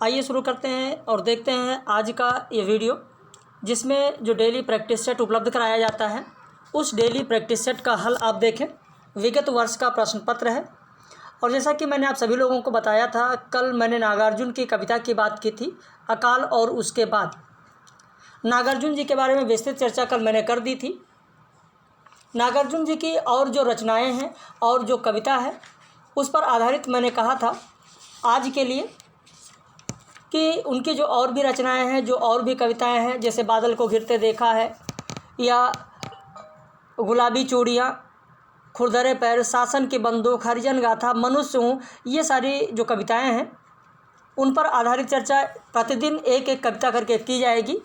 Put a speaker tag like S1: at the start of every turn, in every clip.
S1: आइए शुरू करते हैं और देखते हैं आज का ये वीडियो, जिसमें जो डेली प्रैक्टिस सेट उपलब्ध कराया जाता है उस डेली प्रैक्टिस सेट का हल आप देखें। विगत वर्ष का प्रश्न पत्र है और जैसा कि मैंने आप सभी लोगों को बताया था, कल मैंने नागार्जुन की कविता की बात की थी, अकाल और उसके बाद। नागार्जुन जी के बारे में विस्तृत चर्चा कल मैंने कर दी थी। नागार्जुन जी की और जो रचनाएं हैं और जो कविता है उस पर आधारित मैंने कहा था आज के लिए कि उनकी जो और भी रचनाएं हैं, जो और भी कविताएं हैं, जैसे बादल को घिरते देखा है या गुलाबी चूड़ियाँ, खुरदरे पैर, शासन की बंदूक, हरिजन गाथा, मनुष्य हूँ, ये सारी जो कविताएं हैं उन पर आधारित चर्चा प्रतिदिन एक एक कविता करके की जाएगी।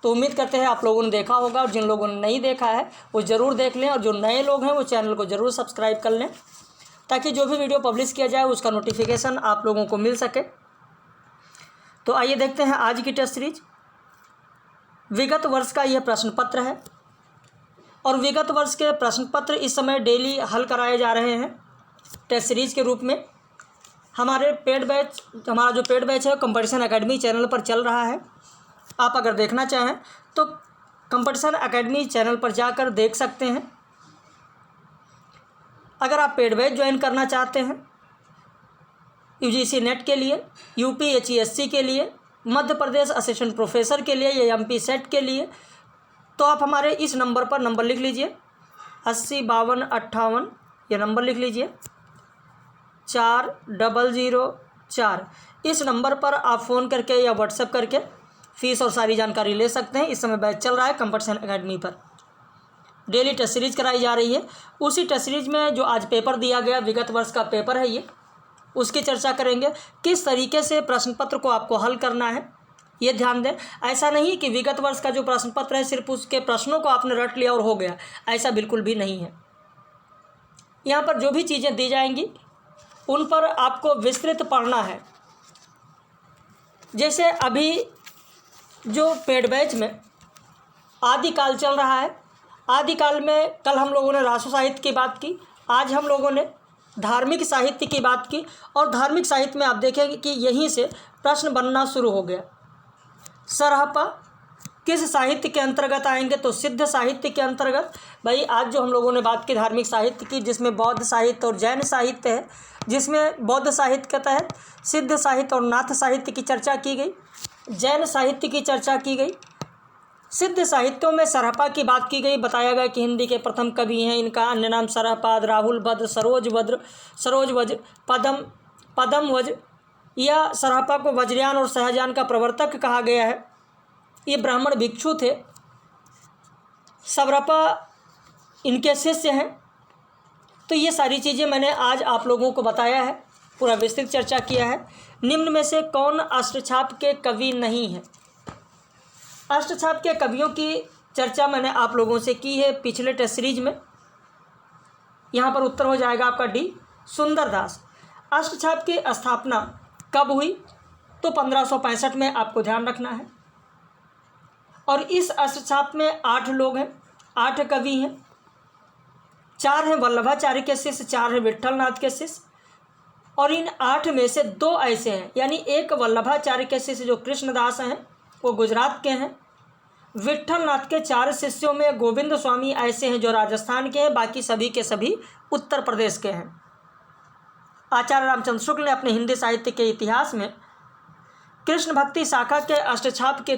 S1: तो उम्मीद करते हैं आप लोगों ने देखा होगा, और जिन लोगों ने नहीं देखा है वो ज़रूर देख लें, और जो नए लोग हैं वो चैनल को ज़रूर सब्सक्राइब कर लें ताकि जो भी वीडियो पब्लिश किया जाए उसका नोटिफिकेशन आप लोगों को मिल सके। तो आइए देखते हैं आज की टेस्ट सीरीज। विगत वर्ष का यह प्रश्न पत्र है और विगत वर्ष के प्रश्न पत्र इस समय डेली हल कराए जा रहे हैं टेस्ट सीरीज के रूप में। हमारा जो पेड बैच है कंपटीशन एकेडमी चैनल पर चल रहा है। आप अगर देखना चाहें तो कंपटीशन एकेडमी चैनल पर जाकर देख सकते हैं। अगर आप पेड बैच ज्वाइन करना चाहते हैं यूजीसी नेट के लिए, यूपीएचईएससी के लिए, मध्य प्रदेश असिस्टेंट प्रोफेसर के लिए या एमपी सेट के लिए, तो आप हमारे इस नंबर पर नंबर लिख लीजिए 805258, ये नंबर लिख लीजिए 4004। इस नंबर पर आप फ़ोन करके या व्हाट्सएप करके फ़ीस और सारी जानकारी ले सकते हैं। इस समय बैच चल रहा है कंपटीशन एकेडमी पर, डेली टेस्ट सीरीज कराई जा रही है। उसी टेस्ट सीरीज में जो आज पेपर दिया गया, विगत वर्ष का पेपर है ये, उसकी चर्चा करेंगे। किस तरीके से प्रश्न पत्र को आपको हल करना है ये ध्यान दें। ऐसा नहीं कि विगत वर्ष का जो प्रश्न पत्र है सिर्फ उसके प्रश्नों को आपने रट लिया और हो गया, ऐसा बिल्कुल भी नहीं है। यहाँ पर जो भी चीज़ें दी जाएंगी उन पर आपको विस्तृत पढ़ना है। जैसे अभी जो पेड बैच में आदिकाल चल रहा है, आदिकाल में कल हम लोगों ने राष्ट्र साहित्य की बात की, आज हम लोगों ने धार्मिक साहित्य की बात की। और धार्मिक साहित्य में आप देखेंगे कि यहीं से प्रश्न बनना शुरू हो गया। सरहपा किस साहित्य के अंतर्गत आएंगे, तो सिद्ध साहित्य के अंतर्गत। भाई आज जो हम लोगों ने बात की धार्मिक साहित्य की, जिसमें बौद्ध साहित्य और जैन साहित्य है, जिसमें बौद्ध साहित्य के तहत सिद्ध साहित्य और नाथ साहित्य की चर्चा की गई, जैन साहित्य की चर्चा की गई। सिद्ध साहित्यों में सरहपा की बात की गई, बताया गया कि हिंदी के प्रथम कवि हैं, इनका अन्य नाम सरहपाद, राहुल भद्र, सरोज वज्र, पदम वज्र, या सरहपा को वज्रयान और सहजान का प्रवर्तक कहा गया है। ये ब्राह्मण भिक्षु थे, सरहपा इनके शिष्य हैं। तो ये सारी चीज़ें मैंने आज आप लोगों को बताया है, पूरा विस्तृत चर्चा किया है। निम्न में से कौन अष्टछाप के कवि नहीं है? अष्टछाप के कवियों की चर्चा मैंने आप लोगों से की है पिछले टेस्ट सीरीज में। यहाँ पर उत्तर हो जाएगा आपका डी, सुंदरदास। अष्टछाप की स्थापना कब हुई, तो 1565 में आपको ध्यान रखना है। और इस अष्टछाप में 8 लोग हैं, 8 कवि हैं। 4 हैं वल्लभाचार्य के शिष्य, 4 हैं विट्ठलनाथ के शिष्य। और इन 8 में से 2 ऐसे हैं, यानी एक वल्लभाचार्य के शिष्य जो कृष्णदास हैं वो गुजरात के हैं। विट्ठलनाथ के 4 शिष्यों में गोविंद स्वामी ऐसे हैं जो राजस्थान के हैं, बाकी सभी के सभी उत्तर प्रदेश के हैं। आचार्य रामचंद्र शुक्ल ने अपने हिंदी साहित्य के इतिहास में कृष्ण भक्ति शाखा के अष्टछाप के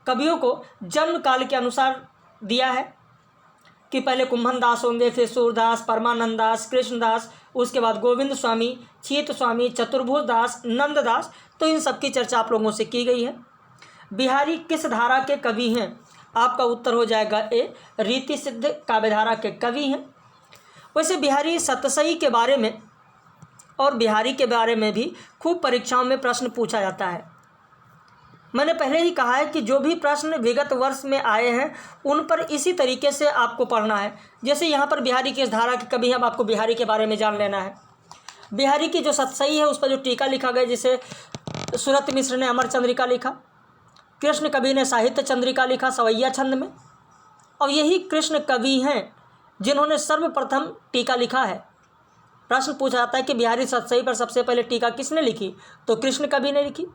S1: कवियों को जन्म काल के अनुसार दिया है कि पहले कुंभन दास होंगे, फिर सूरदास, परमानंद दास, कृष्णदास, उसके बाद गोविंद स्वामी, छीत स्वामी, चतुर्भुज दास, नंददास। तो इन सब की चर्चा आप लोगों से की गई है। बिहारी किस धारा के कवि हैं? आपका उत्तर हो जाएगा ए, रीति सिद्ध काव्यधारा के कवि हैं। वैसे बिहारी सतसई के बारे में और बिहारी के बारे में भी खूब परीक्षाओं में प्रश्न पूछा जाता है। मैंने पहले ही कहा है कि जो भी प्रश्न विगत वर्ष में आए हैं उन पर इसी तरीके से आपको पढ़ना है। जैसे यहाँ पर बिहारी किस धारा के कवि हैं, अब आपको बिहारी के बारे में जान लेना है। बिहारी की जो सतसई है उस पर जो टीका लिखा गया, जिसे सुरत मिश्र ने अमर चंद्रिका लिखा, कृष्ण कवि ने साहित्य चंद्रिका लिखा सवैया छंद में, और यही कृष्ण कवि हैं जिन्होंने सर्वप्रथम टीका लिखा है। प्रश्न पूछा जाता है कि बिहारी सतसई पर सबसे पहले टीका किसने लिखी, तो कृष्ण कवि ने लिखी।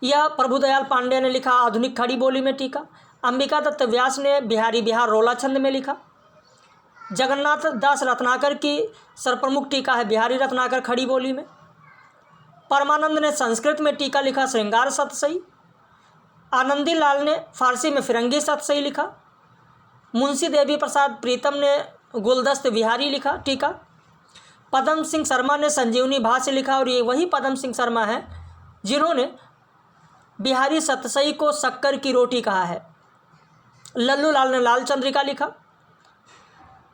S1: यह प्रभुदयाल पांडे ने लिखा आधुनिक खड़ी बोली में टीका। अंबिका दत्त व्यास ने बिहारी बिहार रोला छंद में लिखा। जगन्नाथ दास रत्नाकर की सर्वप्रमुख टीका है बिहारी रत्नाकर खड़ी बोली में। परमानंद ने संस्कृत में टीका लिखा श्रृंगार सतसई। आनंदी लाल ने फारसी में फिरंगी सतसई लिखा। मुंशी देवी प्रसाद प्रीतम ने गुलदस्त बिहारी लिखा टीका। पदम सिंह शर्मा ने संजीवनी भाष्य लिखा, और ये वही पदम सिंह शर्मा हैं जिन्होंने बिहारी सतसई को शक्कर की रोटी कहा है। लल्लू लाल ने लाल चंद्रिका लिखा।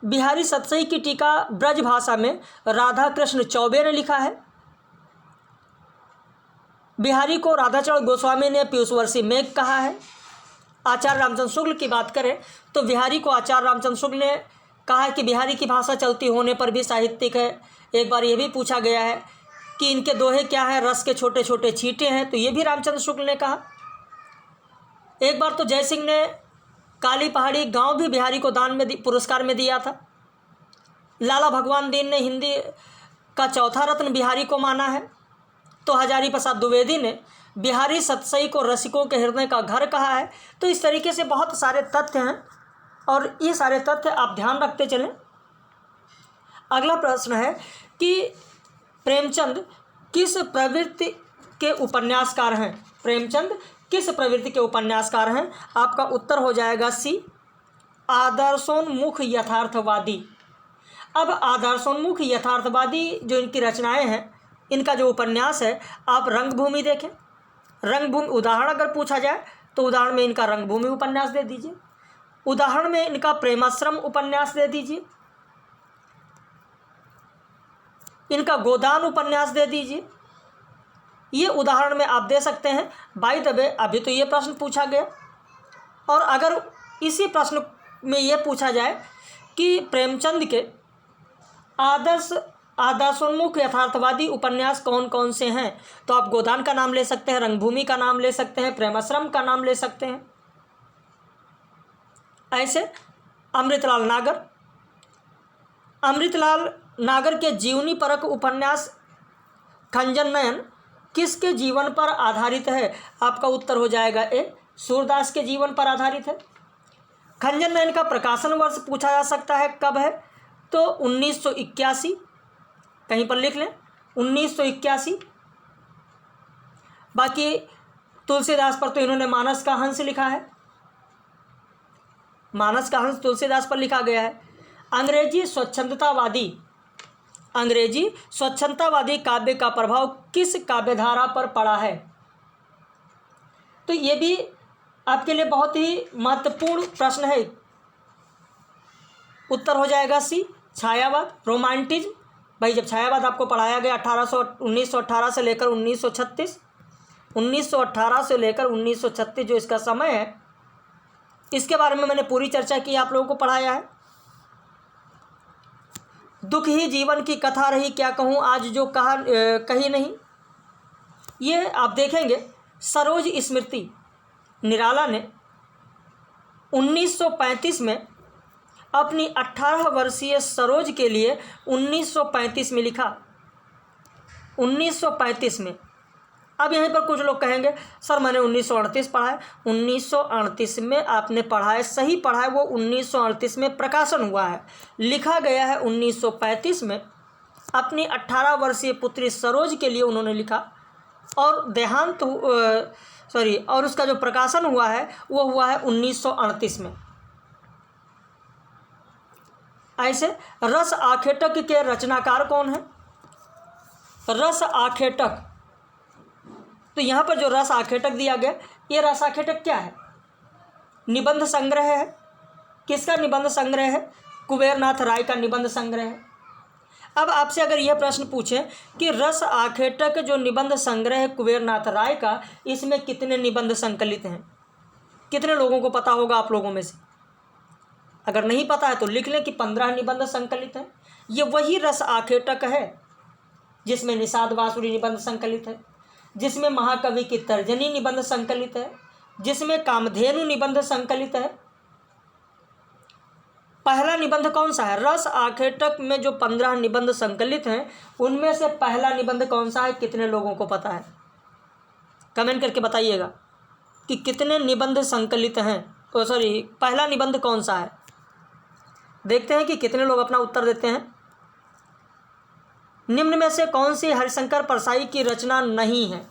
S1: बिहारी सतसई की टीका ब्रज भाषा में राधा कृष्ण चौबे ने लिखा है। बिहारी को राधाचरण गोस्वामी ने पीयूषवर्षी मेघ कहा है। आचार्य रामचंद्र शुक्ल की बात करें तो बिहारी को आचार्य रामचंद्र शुक्ल ने कहा है कि बिहारी की भाषा चलती होने पर भी साहित्यिक है। एक बार यह भी पूछा गया है कि इनके दोहे क्या हैं, रस के छोटे छोटे छींटे हैं, तो ये भी रामचंद्र शुक्ल ने कहा। एक बार तो जयसिंह ने काली पहाड़ी गांव भी बिहारी को दान में पुरस्कार में दिया था। लाला भगवान दीन ने हिंदी का चौथा रत्न बिहारी को माना है। तो हजारी प्रसाद द्विवेदी ने बिहारी सतसई को रसिकों के हृदय का घर कहा है। तो इस तरीके से बहुत सारे तथ्य हैं और ये सारे तथ्य आप ध्यान रखते चलें। अगला प्रश्न है कि प्रेमचंद किस प्रवृत्ति के उपन्यासकार हैं। प्रेमचंद किस प्रवृत्ति के उपन्यासकार हैं? आपका उत्तर हो जाएगा सी, आदर्शोन्मुख यथार्थवादी। अब आदर्शोन्मुख यथार्थवादी जो इनकी रचनाएं हैं, इनका जो उपन्यास है, आप रंगभूमि देखें। रंगभूमि उदाहरण अगर पूछा जाए तो उदाहरण में इनका रंगभूमि उपन्यास दे दीजिए, उदाहरण में इनका प्रेमाश्रम उपन्यास दे दीजिए, इनका गोदान उपन्यास दे दीजिए। ये उदाहरण में आप दे सकते हैं। बाय द वे अभी तो ये प्रश्न पूछा गया, और अगर इसी प्रश्न में ये पूछा जाए कि प्रेमचंद के आदर्शोन्मुख यथार्थवादी उपन्यास कौन कौन से हैं, तो आप गोदान का नाम ले सकते हैं, रंगभूमि का नाम ले सकते हैं, प्रेमाश्रम का नाम ले सकते हैं। ऐसे अमृतलाल नागर के जीवनी परक उपन्यास खंजन नयन किसके जीवन पर आधारित है? आपका उत्तर हो जाएगा ए, सूरदास के जीवन पर आधारित है। खंजन नयन का प्रकाशन वर्ष पूछा जा सकता है कब है, तो 1981, कहीं पर लिख लें 1981। बाकी तुलसीदास पर तो इन्होंने मानस का हंस लिखा है, मानस का हंस तुलसीदास पर लिखा गया है। अंग्रेजी स्वच्छंदतावादी काव्य का प्रभाव किस काव्यधारा पर पड़ा है? तो ये भी आपके लिए बहुत ही महत्वपूर्ण प्रश्न है। उत्तर हो जाएगा सी, छायावाद, रोमांटिज्म। भाई जब छायावाद आपको पढ़ाया गया 1918 से लेकर 1936, 1918 से लेकर 1936 जो इसका समय है, इसके बारे में मैंने पूरी चर्चा की, आप लोगों को पढ़ाया है। दुख ही जीवन की कथा रही, क्या कहूँ आज जो कही नहीं। ये आप देखेंगे सरोज स्मृति निराला ने 1935 में अपनी 18 वर्षीय सरोज के लिए 1935 में लिखा, 1935 में। अब यहीं पर कुछ लोग कहेंगे सर मैंने 1938 पढ़ा है। 1938 में आपने पढ़ा है, सही पढ़ा है, वो 1938 में प्रकाशन हुआ है, लिखा गया है 1935 में। अपनी 18 वर्षीय पुत्री सरोज के लिए उन्होंने लिखा, और और उसका जो प्रकाशन हुआ है वो हुआ है 1938 में। ऐसे रस आखेटक के रचनाकार कौन है? रस आखेटक, तो यहाँ पर जो रस आखेटक दिया गया, ये रस आखेटक क्या है? निबंध संग्रह है। किसका निबंध संग्रह है? कुबेरनाथ राय का निबंध संग्रह है। अब आपसे अगर यह प्रश्न पूछें कि रस आखेटक जो निबंध संग्रह है कुबेरनाथ राय का, इसमें कितने निबंध संकलित हैं? कितने लोगों को पता होगा आप लोगों में से? अगर नहीं पता है तो लिख लें कि 15 निबंध संकलित हैं। ये वही रस आखेटक है जिसमें निषाद बांसुरी निबंध संकलित है, जिसमें महाकवि की तर्जनी निबंध संकलित है, जिसमें कामधेनु निबंध संकलित है। पहला निबंध कौन सा है? रस आखेटक में जो 15 निबंध संकलित हैं उनमें से पहला निबंध कौन सा है? कितने लोगों को पता है? कमेंट करके बताइएगा कि कितने निबंध संकलित हैं। सॉरी, पहला निबंध कौन सा है? देखते हैं कि कितने लोग अपना उत्तर देते हैं। निम्न में से कौन सी हरिशंकर परसाई की रचना नहीं है?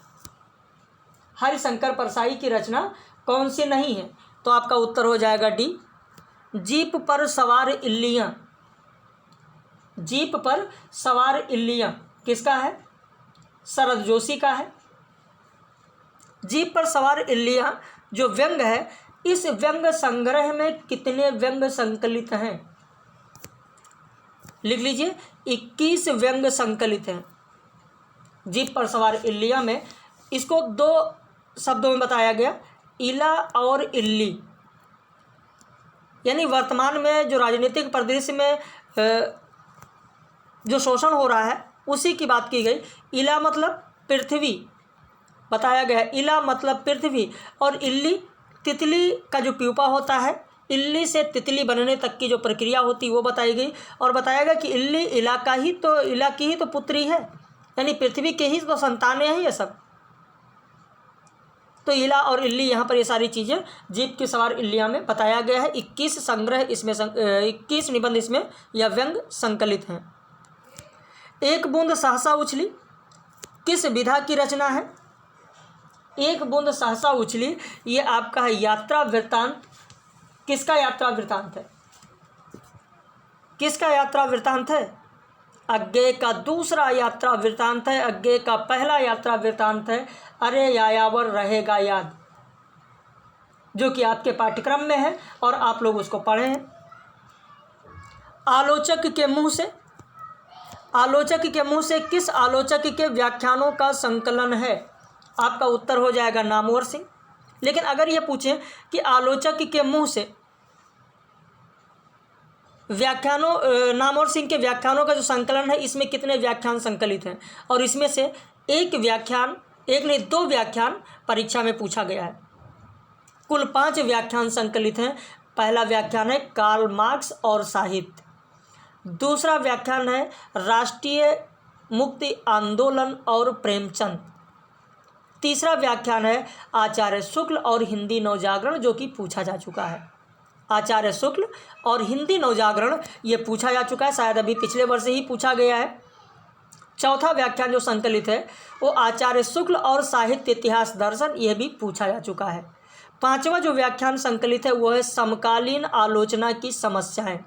S1: हरिशंकर परसाई की रचना कौन सी नहीं है? तो आपका उत्तर हो जाएगा डी, जीप पर सवार इल्लियाँ। जीप पर सवार इल्लियाँ किसका है? शरद जोशी का है। जीप पर सवार इल्लियाँ जो व्यंग है, इस व्यंग संग्रह में कितने व्यंग संकलित हैं? लिख लीजिए, 21 व्यंग संकलित हैं जीप पर सवार इल्लियाँ में। इसको 2 शब्दों में बताया गया, इला और इल्ली। यानी वर्तमान में जो राजनीतिक परिदृश्य में जो शोषण हो रहा है उसी की बात की गई। इला मतलब पृथ्वी बताया गया है, इला मतलब पृथ्वी, और इल्ली तितली का जो प्यूपा होता है, इल्ली से तितली बनने तक की जो प्रक्रिया होती है वो बताई गई। और बताया गया कि इल्ली इला की ही तो पुत्री है, यानी पृथ्वी के ही तो संतानें हैं ये सब। तो इला और इल्ली यहाँ पर ये सारी चीज़ें जीप की सवार इल्लियाँ में बताया गया है। 21 संग्रह इसमें 21 निबंध इसमें या व्यंग संकलित हैं। एक बूंद सहसा उछली किस विधा की रचना है? एक बूंद सहसा उछली ये आपका है यात्रा वृत्तांत। किसका यात्रा वृत्तांत है? किसका यात्रा वृत्तांत है? अज्ञेय का दूसरा यात्रा वृत्तांत है। अज्ञेय का पहला यात्रा वृत्तांत है अरे यायावर रहेगा याद, जो कि आपके पाठ्यक्रम में है और आप लोग उसको पढ़े हैं। आलोचक के मुंह से किस आलोचक के व्याख्यानों का संकलन है? आपका उत्तर हो जाएगा नामवर सिंह। लेकिन अगर ये पूछें कि आलोचक के मुंह से व्याख्यानों, नामवर सिंह के व्याख्यानों का जो संकलन है इसमें कितने व्याख्यान संकलित हैं? और इसमें से एक नहीं 2 व्याख्यान परीक्षा में पूछा गया है। कुल 5 व्याख्यान संकलित हैं। पहला व्याख्यान है कार्ल मार्क्स और साहित्य, दूसरा व्याख्यान है राष्ट्रीय मुक्ति आंदोलन और प्रेमचंद, तीसरा व्याख्यान है आचार्य शुक्ल और हिंदी नवजागरण, जो कि पूछा जा चुका है। आचार्य शुक्ल और हिंदी नवजागरण ये पूछा जा चुका है, शायद अभी पिछले वर्ष ही पूछा गया है। चौथा व्याख्यान जो संकलित है वो आचार्य शुक्ल और साहित्य इतिहास दर्शन, यह भी पूछा जा चुका है। 5वां जो व्याख्यान संकलित है वो है समकालीन आलोचना की समस्याएं।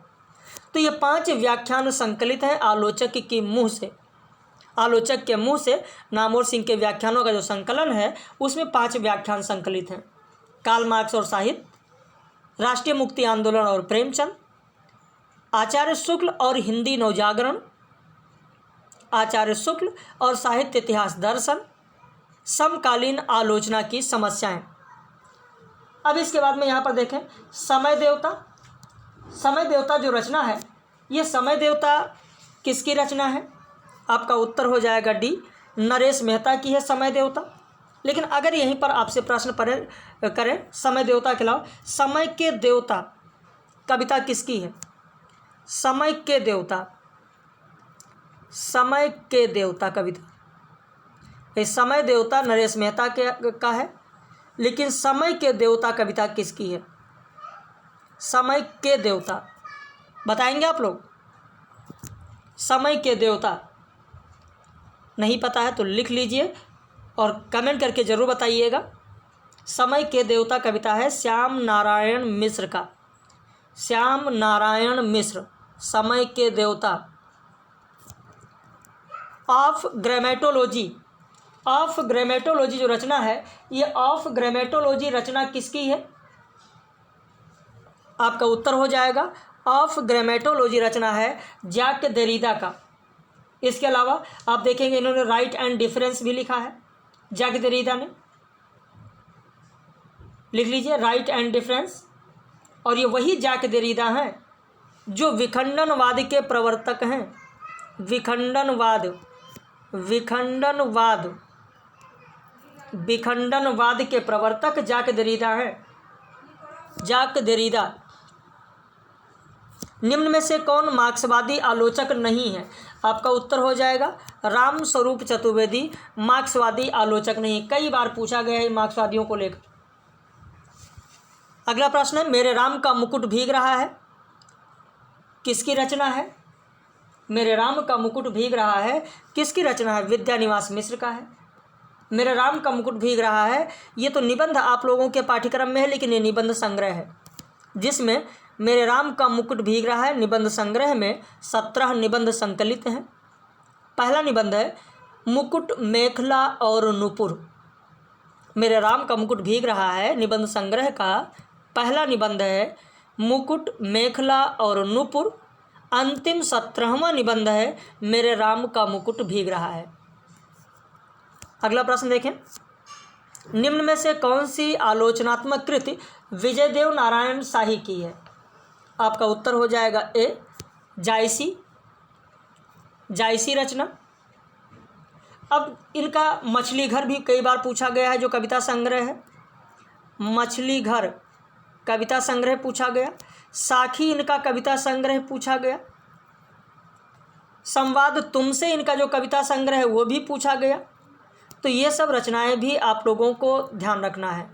S1: तो ये 5 व्याख्यान संकलित हैं आलोचक के मुंह से। आलोचक के मुंह से नामवर सिंह के व्याख्यानों का जो संकलन है उसमें 5 व्याख्यान संकलित हैं। कार्ल मार्क्स और साहित्य, राष्ट्रीय मुक्ति आंदोलन और प्रेमचंद, आचार्य शुक्ल और हिंदी नवजागरण, आचार्य शुक्ल और साहित्य इतिहास दर्शन, समकालीन आलोचना की समस्याएं। अब इसके बाद में यहाँ पर देखें समय देवता जो रचना है, ये समय देवता किसकी रचना है? आपका उत्तर हो जाएगा डी, नरेश मेहता की है समय देवता। लेकिन अगर यहीं पर आपसे प्रश्न करें समय देवता के अलावा, समय के देवता कविता किसकी है? समय के देवता कविता, ये समय देवता नरेश मेहता का है। लेकिन समय के देवता कविता किसकी है? समय के देवता बताएंगे आप लोग? समय के देवता नहीं पता है तो लिख लीजिए और कमेंट करके ज़रूर बताइएगा। समय के देवता कविता है श्याम नारायण मिश्र का। श्याम नारायण मिश्र समय के देवता। ऑफ ग्रामेटोलॉजी जो रचना है, ये ऑफ ग्रामेटोलॉजी रचना किसकी है? आपका उत्तर हो जाएगा ऑफ ग्रामेटोलॉजी रचना है जैक देरिडा का। इसके अलावा आप देखेंगे इन्होंने राइट एंड डिफरेंस भी लिखा है जैक देरिडा ने। लिख लीजिए राइट एंड डिफरेंस। और ये वही जैक देरिडा हैं जो विखंडनवाद के प्रवर्तक हैं। विखंडनवाद के प्रवर्तक जैक देरिडा हैं। जैक देरिडा निम्न में से कौन मार्क्सवादी आलोचक नहीं है? आपका उत्तर हो जाएगा राम स्वरूप चतुर्वेदी मार्क्सवादी आलोचक नहीं। कई बार पूछा गया है मार्क्सवादियों को लेकर। अगला प्रश्न है, मेरे राम का मुकुट भीग रहा है, किसकी रचना है? मेरे राम का मुकुट भीग रहा है किसकी रचना है? विद्यानिवास मिश्र का है। मेरे राम का मुकुट भीग रहा है, ये तो निबंध आप लोगों के पाठ्यक्रम में है, लेकिन ये निबंध संग्रह है जिसमें मेरे राम का मुकुट भीग रहा है निबंध संग्रह में 17 निबंध संकलित हैं। पहला निबंध है मुकुट मेखला और नूपुर। मेरे राम का मुकुट भीग रहा है निबंध संग्रह का पहला निबंध है मुकुट मेखला और नूपुर। अंतिम 17वां निबंध है मेरे राम का मुकुट भीग रहा है। अगला प्रश्न देखें, निम्न में से कौन सी आलोचनात्मक कृति विजयदेव नारायण शाही की है? आपका उत्तर हो जाएगा ए जायसी रचना। अब इनका मछली घर भी कई बार पूछा गया है, जो कविता संग्रह है। मछली घर कविता संग्रह पूछा गया। साखी इनका कविता संग्रह पूछा गया। संवाद तुमसे इनका जो कविता संग्रह है वो भी पूछा गया। तो ये सब रचनाएं भी आप लोगों को ध्यान रखना है।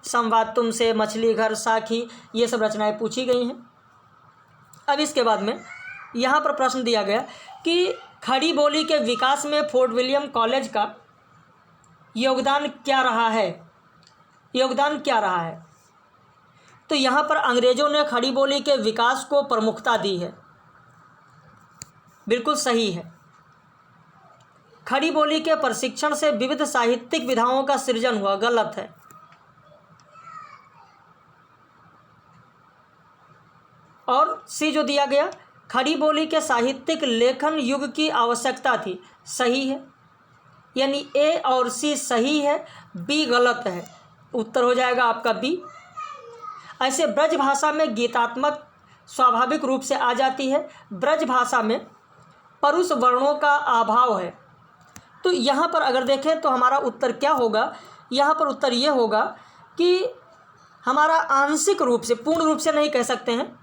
S1: संवाद तुमसे, मछली घर, साखी, ये सब रचनाएं पूछी गई हैं। अब इसके बाद में यहाँ पर प्रश्न दिया गया कि खड़ी बोली के विकास में फोर्ट विलियम कॉलेज का योगदान क्या रहा है? योगदान क्या रहा है? तो यहाँ पर अंग्रेज़ों ने खड़ी बोली के विकास को प्रमुखता दी है। बिल्कुल सही है। खड़ी बोली के प्रशिक्षण से विविध साहित्यिक विधाओं का सृजन हुआ, गलत है। और सी जो दिया गया, खड़ी बोली के साहित्यिक लेखन युग की आवश्यकता थी, सही है। यानी ए और सी सही है, बी गलत है। उत्तर हो जाएगा आपका बी। ऐसे ब्रज भाषा में गीतात्मक स्वाभाविक रूप से आ जाती है। ब्रज भाषा में परुष वर्णों का अभाव है। तो यहाँ पर अगर देखें तो हमारा उत्तर क्या होगा? यहाँ पर उत्तर ये होगा कि हमारा आंशिक रूप से, पूर्ण रूप से नहीं कह सकते हैं,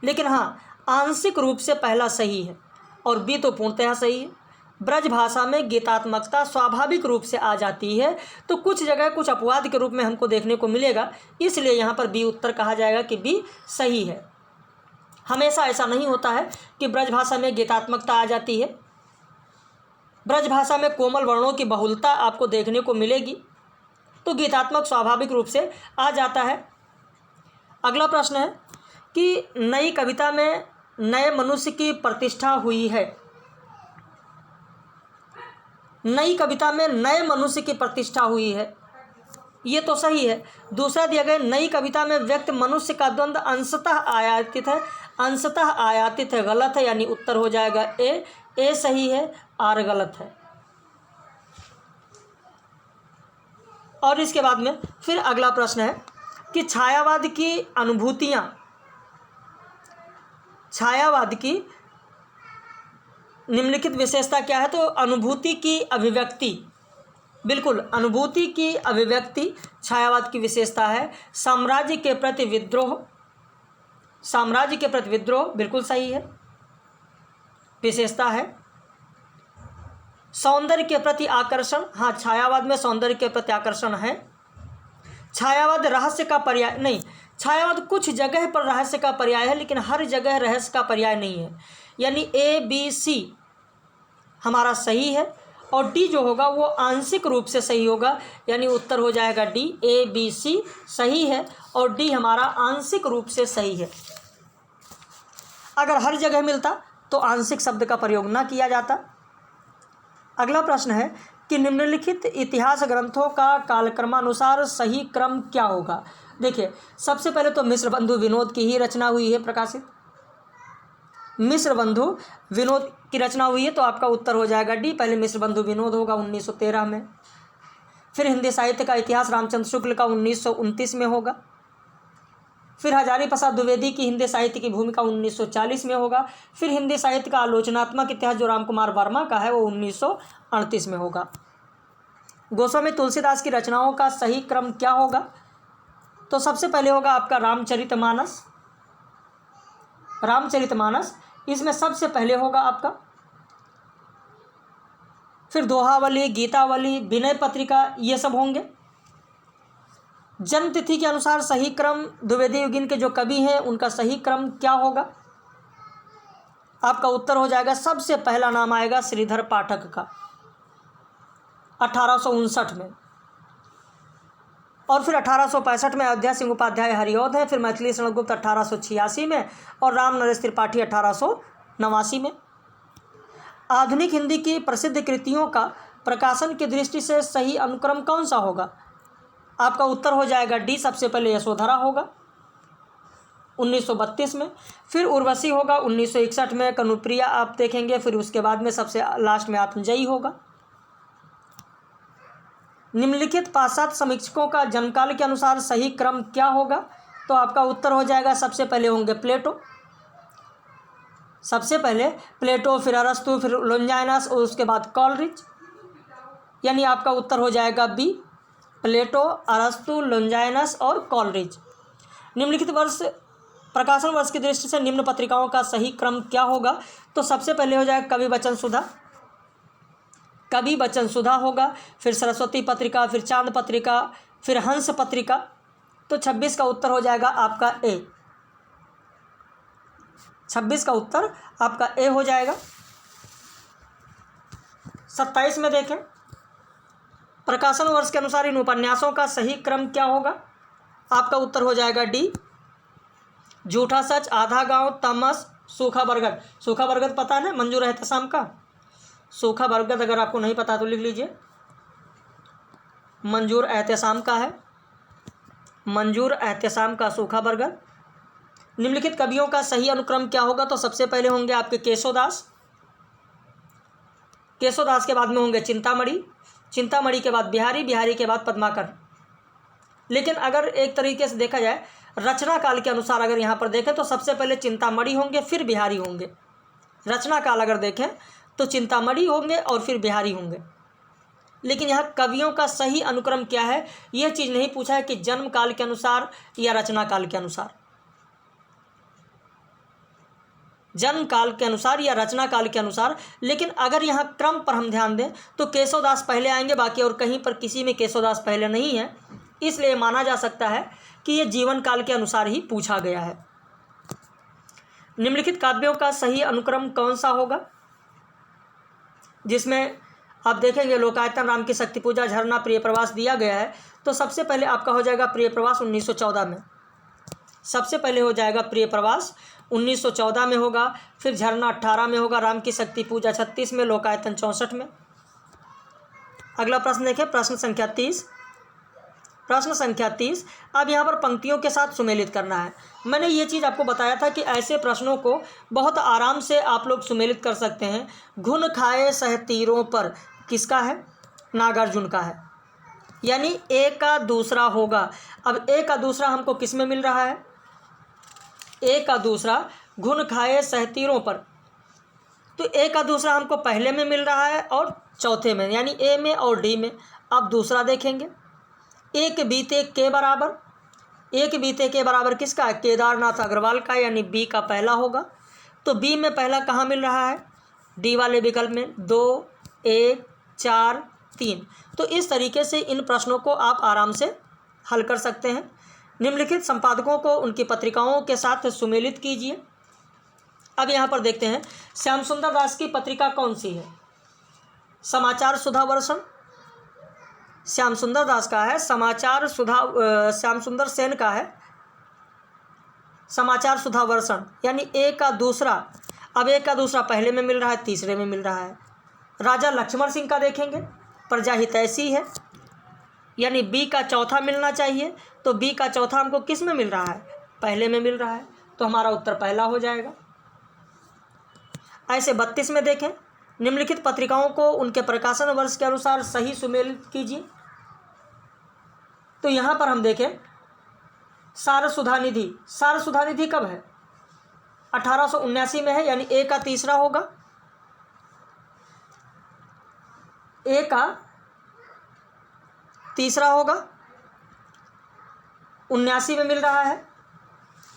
S1: लेकिन हाँ आंशिक रूप से पहला सही है और बी तो पूर्णतः सही है। ब्रज भाषा में गीतात्मकता स्वाभाविक रूप से आ जाती है। तो कुछ जगह कुछ अपवाद के रूप में हमको देखने को मिलेगा, इसलिए यहाँ पर बी उत्तर कहा जाएगा कि बी सही है। हमेशा ऐसा नहीं होता है कि ब्रज भाषा में गीतात्मकता आ जाती है। ब्रज भाषा में कोमल वर्णों की बहुलता आपको देखने को मिलेगी, तो गीतात्मक स्वाभाविक रूप से आ जाता है। अगला प्रश्न है कि नई कविता में नए मनुष्य की प्रतिष्ठा हुई है। नई कविता में नए मनुष्य की प्रतिष्ठा हुई है, ये तो सही है। दूसरा दिया गया, नई कविता में व्यक्त मनुष्य का द्वंद्व अंशतः आयातित है। अंशतः आयातित है, गलत है, यानी उत्तर हो जाएगा ए सही है, आर गलत है। और इसके बाद में फिर अगला प्रश्न है कि छायावाद की अनुभूतियाँ, छायावाद की निम्नलिखित विशेषता क्या है? तो अनुभूति की अभिव्यक्ति, बिल्कुल अनुभूति की अभिव्यक्ति छायावाद की विशेषता है। साम्राज्य के प्रति विद्रोह, साम्राज्य के प्रति विद्रोह बिल्कुल सही है, विशेषता है। सौंदर्य के प्रति आकर्षण, हाँ छायावाद में सौंदर्य के प्रति आकर्षण है। छायावाद रहस्य का पर्याय नहीं, छायावाद कुछ जगह पर रहस्य का पर्याय है, लेकिन हर जगह रहस्य का पर्याय नहीं है। यानी ए बी सी हमारा सही है और डी जो होगा वो आंशिक रूप से सही होगा, यानी उत्तर हो जाएगा डी। ए बी सी सही है और डी हमारा आंशिक रूप से सही है। अगर हर जगह मिलता तो आंशिक शब्द का प्रयोग ना किया जाता। अगला प्रश्न है कि निम्नलिखित इतिहास ग्रंथों का कालक्रमानुसार सही क्रम क्या होगा? देखिए, सबसे पहले तो मिश्र बंधु विनोद की ही रचना हुई है, प्रकाशित मिश्र बंधु विनोद की रचना हुई है, तो आपका उत्तर हो जाएगा डी। पहले मिश्र बंधु विनोद होगा 1913 में, फिर हिंदी साहित्य का इतिहास रामचंद्र शुक्ल का 1929 में होगा, फिर हजारी प्रसाद द्विवेदी की हिंदी साहित्य की भूमिका 1940 में होगा, फिर हिंदी साहित्य का आलोचनात्मक इतिहास जो राम कुमार वर्मा का है वो 1938 में होगा। गोस्वामी तुलसीदास की रचनाओं का सही क्रम क्या होगा? तो सबसे पहले होगा आपका रामचरितमानस, रामचरितमानस इसमें सबसे पहले होगा आपका। फिर दोहावली, गीतावली, विनय पत्रिका, ये सब होंगे। जन्म तिथि के अनुसार सही क्रम द्विवेदी युगीन के जो कवि हैं उनका सही क्रम क्या होगा? आपका उत्तर हो जाएगा, सबसे पहला नाम आएगा श्रीधर पाठक का 1859 में, और फिर 1865 में अयोध्या सिंह उपाध्याय हरिऔध है, फिर मैथिली शरण गुप्त 1886 में, और राम नरेश त्रिपाठी 1889 में। आधुनिक हिंदी की प्रसिद्ध कृतियों का प्रकाशन की दृष्टि से सही अनुक्रम कौन सा होगा? आपका उत्तर हो जाएगा डी, सबसे पहले यशोधरा होगा 1932 में, फिर उर्वशी होगा 1961 में, कनुप्रिया आप देखेंगे, फिर उसके बाद में सबसे लास्ट में आत्मजयी होगा। निम्नलिखित पाश्चात्य समीक्षकों का जन्मकाल के अनुसार सही क्रम क्या होगा? तो आपका उत्तर हो जाएगा, सबसे पहले होंगे प्लेटो, सबसे पहले प्लेटो, फिर अरस्तु, फिर लोंजाइनस और उसके बाद कॉलरिज, यानी आपका उत्तर हो जाएगा बी, प्लेटो, अरस्तु, लोंजाइनस और कॉलरिज। निम्नलिखित वर्ष प्रकाशन वर्ष की दृष्टि से निम्न पत्रिकाओं का सही क्रम क्या होगा? तो सबसे पहले हो जाएगा कवि वचन सुधा, कवि वचन सुधा होगा, फिर सरस्वती पत्रिका, फिर चांद पत्रिका, फिर हंस पत्रिका। तो 26 का उत्तर हो जाएगा आपका ए, 26 का उत्तर आपका ए हो जाएगा। 27 में देखें, प्रकाशन वर्ष के अनुसार इन उपन्यासों का सही क्रम क्या होगा? आपका उत्तर हो जाएगा डी, झूठा सच, आधा गांव, तमस, सूखा बरगद। सूखा बरगद पता है ना, मंजूर एहतसाम का। सूखा बरगद अगर आपको नहीं पता तो लिख लीजिए, मंजूर एहतसाम का है, मंजूर एहतसाम का सूखा बरगद। निम्नलिखित कवियों का सही अनुक्रम क्या होगा? तो सबसे पहले होंगे आपके केशोदास, केशोदास के बाद में होंगे चिंतामणि, चिंतामणि के बाद बिहारी, बिहारी के बाद पद्माकर। लेकिन अगर एक तरीके से देखा जाए रचना काल के अनुसार, अगर यहाँ पर देखें तो सबसे पहले चिंतामणि होंगे, फिर बिहारी होंगे। रचना काल अगर देखें तो चिंतामणि होंगे और फिर बिहारी होंगे। लेकिन यहाँ कवियों का सही अनुक्रम क्या है, यह चीज़ नहीं पूछा है कि जन्म काल के अनुसार या रचना काल के अनुसार, जन्म काल के अनुसार या रचना काल के अनुसार। लेकिन अगर यहाँ क्रम पर हम ध्यान दें तो केशवदास पहले आएंगे, बाकी और कहीं पर किसी में केशवदास पहले नहीं है, इसलिए माना जा सकता है कि यह जीवन काल के अनुसार ही पूछा गया है। निम्नलिखित काव्यों का सही अनुक्रम कौन सा होगा? जिसमें आप देखेंगे लोकायतन, राम की शक्ति पूजा, झरना, प्रिय प्रवास दिया गया है। तो सबसे पहले आपका हो जाएगा प्रिय प्रवास 1914 में, सबसे पहले हो जाएगा प्रिय प्रवास 1914 में होगा, फिर झरना 18 में होगा, राम की शक्ति पूजा 36 में, लोकायतन 64 में। अगला प्रश्न देखें, प्रश्न संख्या 30। प्रश्न संख्या 30 अब यहाँ पर पंक्तियों के साथ सुमेलित करना है। मैंने ये चीज़ आपको बताया था कि ऐसे प्रश्नों को बहुत आराम से आप लोग सुमेलित कर सकते हैं। घुन खाए सह तीरों पर किसका है? नागार्जुन का है, यानी ए का दूसरा होगा। अब ए का दूसरा हमको किस में मिल रहा है? ए का दूसरा घुन खाए सह तीरों पर, तो ए का दूसरा हमको पहले में मिल रहा है और चौथे में, यानी ए में और डी में। अब दूसरा देखेंगे, एक बीते के बराबर, एक बीते के बराबर किसका है? केदारनाथ अग्रवाल का, यानी बी का पहला होगा। तो बी में पहला कहाँ मिल रहा है? डी वाले विकल्प में, 2, 1, 4, 3। तो इस तरीके से इन प्रश्नों को आप आराम से हल कर सकते हैं। निम्नलिखित संपादकों को उनकी पत्रिकाओं के साथ सुमेलित कीजिए। अब यहाँ पर देखते हैं श्याम सुंदर दास की पत्रिका कौन सी है? समाचार सुधा वर्षम, श्याम सुंदर दास का है। समाचार सुधा, श्याम सुंदर सेन का है समाचार सुधा वर्षम, यानी ए का दूसरा। अब ए का दूसरा पहले में मिल रहा है, तीसरे में मिल रहा है। राजा लक्ष्मण सिंह का देखेंगे, प्रजा हितैषी है, यानी बी का चौथा मिलना चाहिए। तो बी का चौथा हमको किस में मिल रहा है? पहले में मिल रहा है, तो हमारा उत्तर पहला हो जाएगा। ऐसे 32 में देखें, निम्नलिखित पत्रिकाओं को उनके प्रकाशन वर्ष के अनुसार सही सुमेलित कीजिए। तो यहाँ पर हम देखें सार सुधा निधि, सार सुधा निधि कब है? 1879 में है, यानी ए का तीसरा होगा, ए का तीसरा होगा, 79 में मिल रहा है।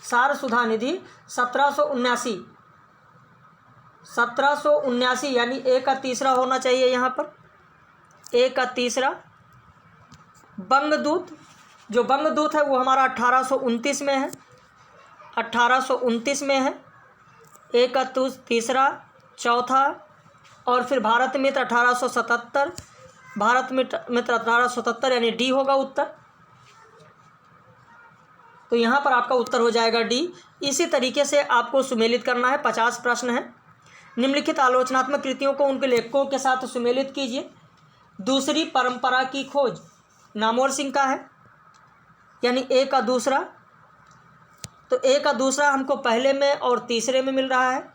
S1: सार सुधा निधि 1779 यानी ए का तीसरा होना चाहिए यहाँ पर, ए का तीसरा। बंगदूत, जो बंगदूत है वो हमारा 1829 में है, 1829 में है, ए का तीसरा। चौथा और फिर भारत मित्र 1877, भारत मित्र 1877 यानी डी होगा उत्तर। तो यहाँ पर आपका उत्तर हो जाएगा डी। इसी तरीके से आपको सुमेलित करना है। 50 प्रश्न है। निम्नलिखित आलोचनात्मक कृतियों को उनके लेखकों के साथ सुमेलित कीजिए। दूसरी परंपरा की खोज नामवर सिंह का है, यानी ए का दूसरा। तो ए का दूसरा हमको पहले में और तीसरे में मिल रहा है।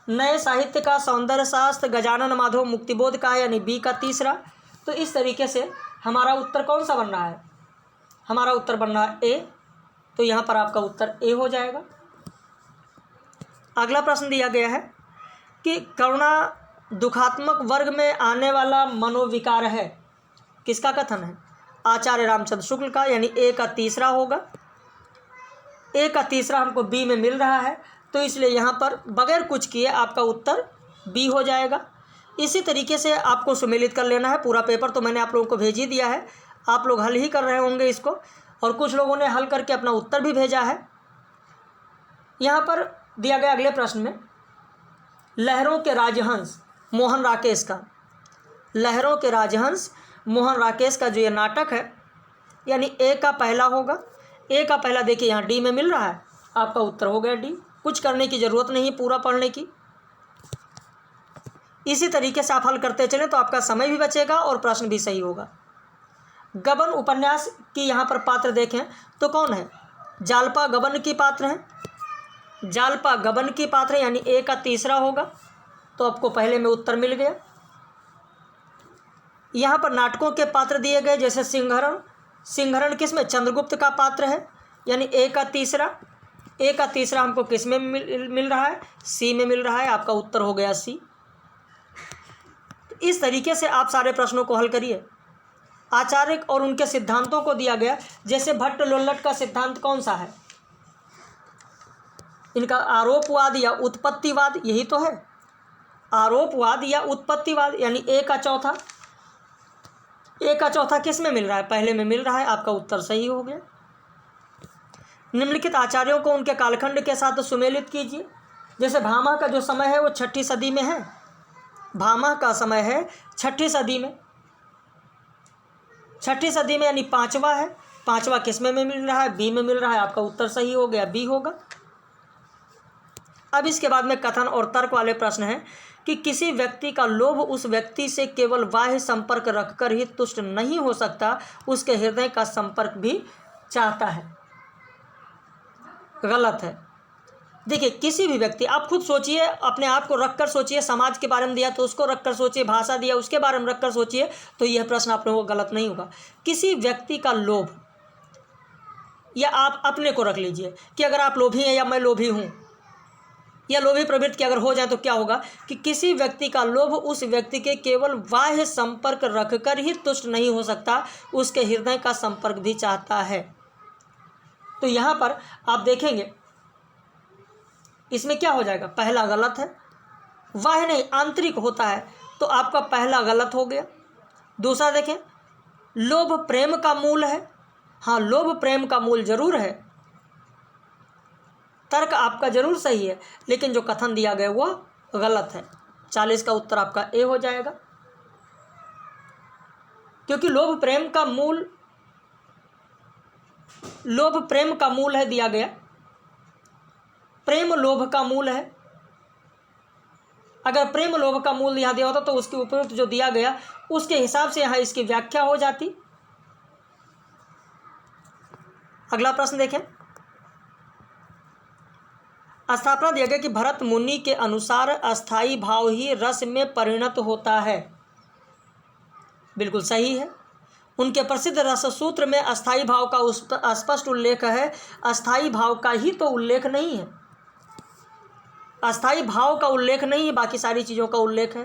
S1: नए साहित्य का सौंदर्य शास्त्र गजानन माधव मुक्तिबोध का है, यानी बी का तीसरा। तो इस तरीके से हमारा उत्तर कौन सा बन रहा है? हमारा उत्तर बन रहा है ए। तो यहाँ पर आपका उत्तर ए हो जाएगा। अगला प्रश्न दिया गया है कि करुणा दुखात्मक वर्ग में आने वाला मनोविकार है, किसका कथन है? आचार्य रामचंद्र शुक्ल का, यानी ए का तीसरा होगा। ए का तीसरा हमको बी में मिल रहा है, तो इसलिए यहाँ पर बगैर कुछ किए आपका उत्तर बी हो जाएगा। इसी तरीके से आपको सुमेलित कर लेना है। पूरा पेपर तो मैंने आप लोगों को भेज ही दिया है, आप लोग हल ही कर रहे होंगे इसको, और कुछ लोगों ने हल करके अपना उत्तर भी भेजा है। यहाँ पर दिया गया अगले प्रश्न में लहरों के राजहंस मोहन राकेश का, लहरों के राजहंस मोहन राकेश का जो ये नाटक है, यानी ए का पहला होगा। ए का पहला देखिए यहाँ डी में मिल रहा है, आपका उत्तर हो गया डी। कुछ करने की ज़रूरत नहीं पूरा पढ़ने की। इसी तरीके से आप हल करते चलें तो आपका समय भी बचेगा और प्रश्न भी सही होगा। गबन उपन्यास की यहाँ पर पात्र देखें तो कौन है? जालपा गबन की पात्र हैं, जालपा गबन की पात्र, यानी ए का तीसरा होगा। तो आपको पहले में उत्तर मिल गया। यहाँ पर नाटकों के पात्र दिए गए, जैसे सिंहरण, सिंहरण किस में? चंद्रगुप्त का पात्र है, यानी ए का तीसरा। ए का तीसरा हमको किस में मिल रहा है? सी में मिल रहा है, आपका उत्तर हो गया सी। इस तरीके से आप सारे प्रश्नों को हल करिए। आचार्य और उनके सिद्धांतों को दिया गया, जैसे भट्ट लोल्लट का सिद्धांत कौन सा है? इनका आरोपवाद या उत्पत्तिवाद, यही तो है, आरोपवाद या उत्पत्तिवाद, यानी ए का चौथा। ए का चौथा किस में मिल रहा है? पहले में मिल रहा है, आपका उत्तर सही हो गया। निम्नलिखित आचार्यों को उनके कालखंड के साथ सुमेलित कीजिए। जैसे भामा का जो समय है वो 6ठी सदी में है, भामा का समय है 6ठी सदी में, 6ठी सदी में, यानी पांचवा है। पांचवा किस में मिल रहा है? बी में मिल रहा है, आपका उत्तर सही हो गया, बी होगा। अब इसके बाद में कथन और तर्क वाले प्रश्न हैं कि किसी व्यक्ति का लोभ उस व्यक्ति से केवल बाह्य संपर्क रखकर ही तुष्ट नहीं हो सकता, उसके हृदय का संपर्क भी चाहता है। गलत है। देखिए, किसी भी व्यक्ति, आप खुद सोचिए, अपने आप को रखकर सोचिए, समाज के बारे में दिया तो उसको रखकर सोचिए, भाषा दिया उसके बारे में रखकर सोचिए, तो यह प्रश्न आप लोगों को गलत नहीं होगा। किसी व्यक्ति का लोभ, या आप अपने को रख लीजिए कि अगर आप लोभी हैं या मैं लोभी हूँ, या लोभी प्रवृत्ति की अगर हो जाए तो क्या होगा कि किसी व्यक्ति का लोभ उस व्यक्ति के केवल बाह्य संपर्क रखकर ही तुष्ट नहीं हो सकता, उसके हृदय का संपर्क भी चाहता है। तो यहाँ पर आप देखेंगे इसमें क्या हो जाएगा? पहला गलत है, बाह्य नहीं आंतरिक होता है, तो आपका पहला गलत हो गया। दूसरा देखें, लोभ प्रेम का मूल है। हाँ, लोभ प्रेम का मूल जरूर है, तर्क आपका जरूर सही है, लेकिन जो कथन दिया गया वो गलत है। 40 का उत्तर आपका ए हो जाएगा, क्योंकि लोभ प्रेम का मूल, लोभ प्रेम का मूल है दिया गया, प्रेम लोभ का मूल है। अगर प्रेम लोभ का मूल यहाँ दिया होता तो उसके उपयुक्त जो दिया गया उसके हिसाब से यहाँ इसकी व्याख्या हो जाती। अगला प्रश्न देखें। स्थापना दिया गया कि भरत मुनि के अनुसार अस्थाई भाव ही रस में परिणत होता है। बिल्कुल सही है। उनके प्रसिद्ध रस सूत्र में अस्थाई भाव का स्पष्ट उल्लेख है, अस्थाई भाव का ही तो उल्लेख नहीं है, अस्थाई भाव का उल्लेख नहीं है, बाकी सारी चीज़ों का उल्लेख है।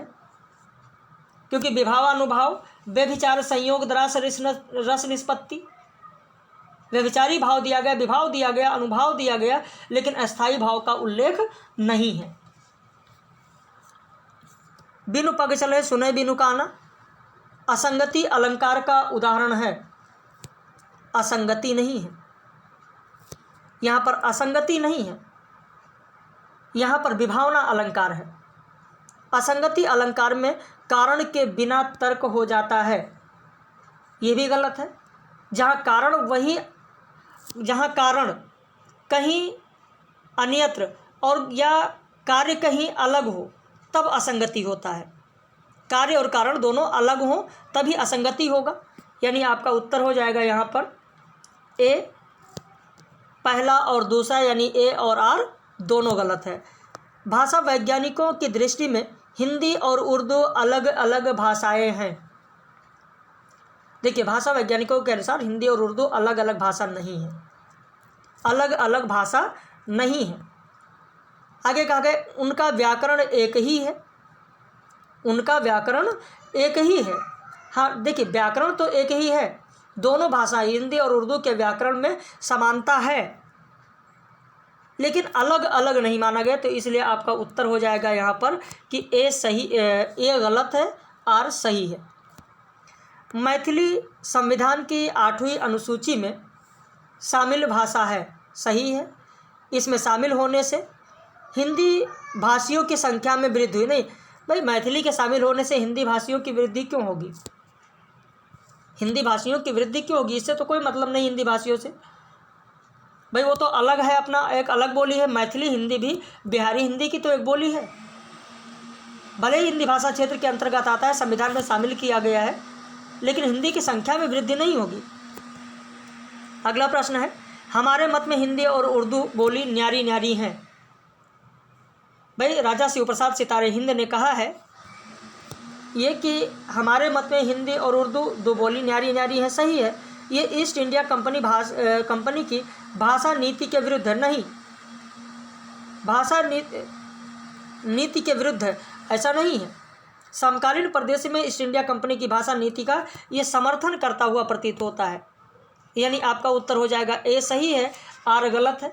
S1: क्योंकि विभावानुभाव, व्यभिचार, संयोग, दरास, रस निष्पत्ति, व्यभिचारी भाव दिया गया, विभाव दिया गया, अनुभाव दिया गया, लेकिन अस्थाई भाव का उल्लेख नहीं है। बिनु पग चले सुने बिनु काना, असंगति अलंकार का उदाहरण है। असंगति नहीं है, यहाँ पर असंगति नहीं है, यहाँ पर विभावना अलंकार है। असंगति अलंकार में कारण के बिना तर्क हो जाता है, ये भी गलत है। जहाँ कारण कहीं अन्यत्र और या कार्य कहीं अलग हो तब असंगति होता है। कार्य और कारण दोनों अलग हों तभी असंगति होगा। यानी आपका उत्तर हो जाएगा यहाँ पर ए, पहला और दूसरा, यानी ए और आर दोनों गलत है। भाषा वैज्ञानिकों की दृष्टि में हिंदी और उर्दू अलग अलग भाषाएं हैं। देखिए, भाषा वैज्ञानिकों के अनुसार हिंदी और उर्दू अलग अलग भाषा नहीं है, अलग अलग भाषा नहीं है। आगे कहा गया उनका व्याकरण एक ही है, उनका व्याकरण एक ही है। हाँ देखिए, व्याकरण तो एक ही है, दोनों भाषा हिंदी और उर्दू के व्याकरण में समानता है, लेकिन अलग अलग नहीं माना गया। तो इसलिए आपका उत्तर हो जाएगा यहाँ पर कि ए गलत है, आर सही है। मैथिली संविधान की 8वीं अनुसूची में शामिल भाषा है, सही है। इसमें शामिल होने से हिंदी भाषियों की संख्या में वृद्धि हुई। नहीं भाई, मैथिली के शामिल होने से हिंदी भाषियों की वृद्धि क्यों होगी? हिंदी भाषियों की वृद्धि क्यों होगी? इससे तो कोई मतलब नहीं हिंदी भाषियों से। भाई वो तो अलग है, अपना एक अलग बोली है। मैथिली हिंदी भी बिहारी हिंदी की तो एक बोली है, भले ही हिंदी भाषा क्षेत्र के अंतर्गत आता है, संविधान में शामिल किया गया है, लेकिन हिंदी की संख्या में वृद्धि नहीं होगी। अगला प्रश्न है, हमारे मत में हिंदी और उर्दू बोली न्यारी न्यारी हैं। भाई राजा शिव प्रसाद सितारे हिंद ने कहा है ये कि हमारे मत में हिंदी और उर्दू दो बोली न्यारी न्यारी है, सही है। ये ईस्ट इंडिया कंपनी की भाषा नीति के विरुद्ध है, नहीं, भाषा नीति के विरुद्ध है, ऐसा नहीं है। समकालीन प्रदेश में ईस्ट इंडिया कंपनी की भाषा नीति का ये समर्थन करता हुआ प्रतीत होता है। यानी आपका उत्तर हो जाएगा ए सही है, आर गलत है।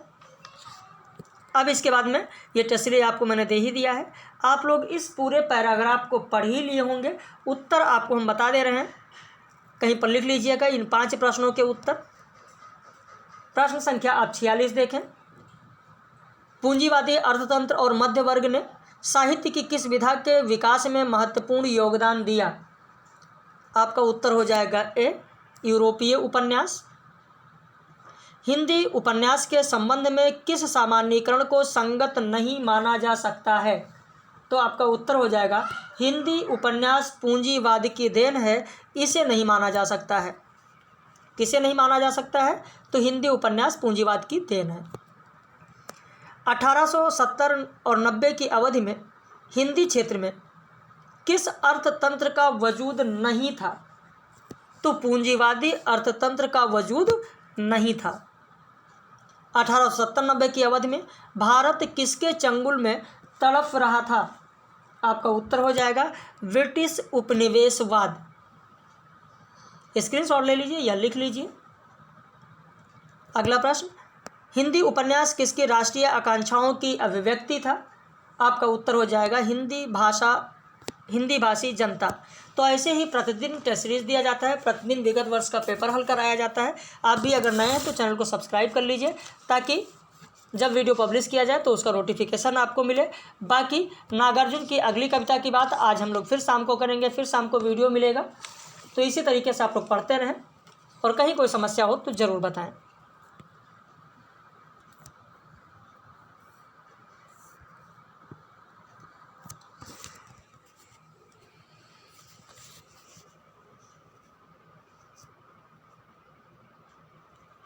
S1: अब इसके बाद में ये टेस्टरी आपको मैंने दे ही दिया है, आप लोग इस पूरे पैराग्राफ को पढ़ ही लिए होंगे। उत्तर आपको हम बता दे रहे हैं, कहीं पर लिख लीजिएगा इन 5 प्रश्नों के उत्तर। प्रश्न संख्या आप 46 देखें। पूंजीवादी अर्थतंत्र और मध्य वर्ग ने साहित्य की किस विधा के विकास में महत्वपूर्ण योगदान दिया? आपका उत्तर हो जाएगा ए, यूरोपीय उपन्यास। हिंदी उपन्यास के संबंध में किस सामान्यीकरण को संगत नहीं माना जा सकता है? तो आपका उत्तर हो जाएगा हिंदी उपन्यास पूंजीवाद की देन है, इसे नहीं माना जा सकता है। किसे नहीं माना जा सकता है? तो हिंदी उपन्यास पूंजीवाद की देन है। 1870 और 90 की अवधि में हिंदी क्षेत्र में किस अर्थतंत्र का वजूद नहीं था? तो पूंजीवादी अर्थतंत्र का वजूद नहीं था। 1870-90 की अवधि में भारत किसके चंगुल में तड़फ रहा था? आपका उत्तर हो जाएगा ब्रिटिश उपनिवेशवाद। स्क्रीनशॉट ले लीजिए या लिख लीजिए। अगला प्रश्न, हिंदी उपन्यास किसकी राष्ट्रीय आकांक्षाओं की अभिव्यक्ति था? आपका उत्तर हो जाएगा हिंदी भाषी जनता। तो ऐसे ही प्रतिदिन टेस्ट सीरीज दिया जाता है, प्रतिदिन विगत वर्ष का पेपर हल कराया जाता है। आप भी अगर नए हैं तो चैनल को सब्सक्राइब कर लीजिए, ताकि जब वीडियो पब्लिश किया जाए तो उसका नोटिफिकेशन आपको मिले। बाकी नागार्जुन की अगली कविता की बात आज हम लोग फिर शाम को करेंगे, फिर शाम को वीडियो मिलेगा। तो इसी तरीके से आप लोग पढ़ते रहें और कहीं कोई समस्या हो तो ज़रूर बताएं।